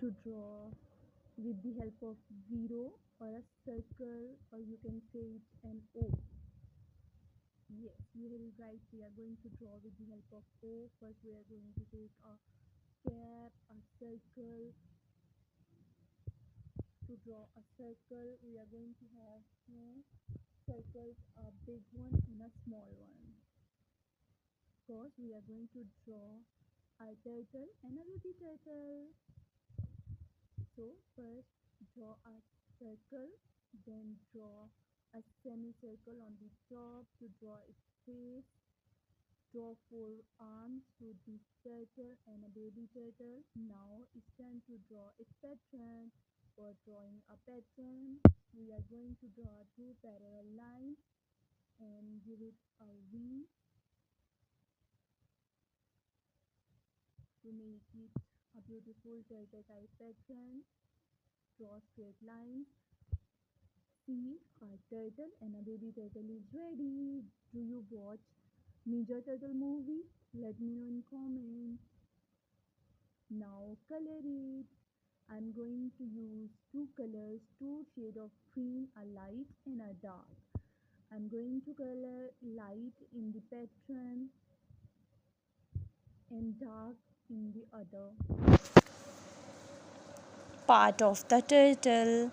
to draw with the help of zero or a circle, or you can say it an O. Yes, you will right. We are going to draw with the help of O. First, we are going to take a cap, a circle. To draw a circle, we are going to have two circles, a big one and a small one. Because we are going to draw a turtle and a baby turtle. So first draw a circle, then draw a semicircle on the top to draw its face. Draw four arms to this turtle and a baby turtle. Now it's time to draw its pattern. For drawing a pattern, we are going to draw two parallel lines and give it a V to make it a beautiful turtle type pattern. Draw straight lines. See, our turtle and a baby turtle is ready. Do you watch Ninja Turtle movie? Let me know in comments. Now color it. I'm going to use two colors, two shades of green, a light and a dark. I'm going to color light in the pattern and dark in the other part of the turtle,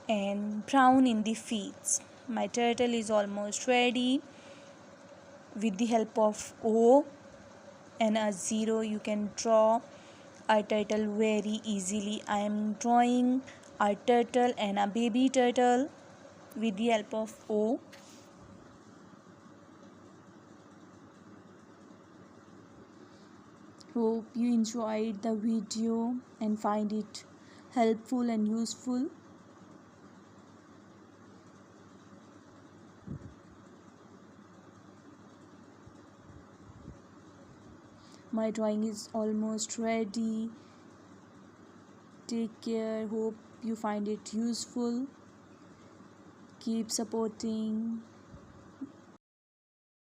and brown in the feet. My turtle is almost ready. With the help of O and a zero, you can draw a turtle very easily. I am drawing a turtle and a baby turtle with the help of O. Hope you enjoyed the video and find it helpful and useful. My drawing is almost ready. Take care. Hope you find it useful. Keep supporting.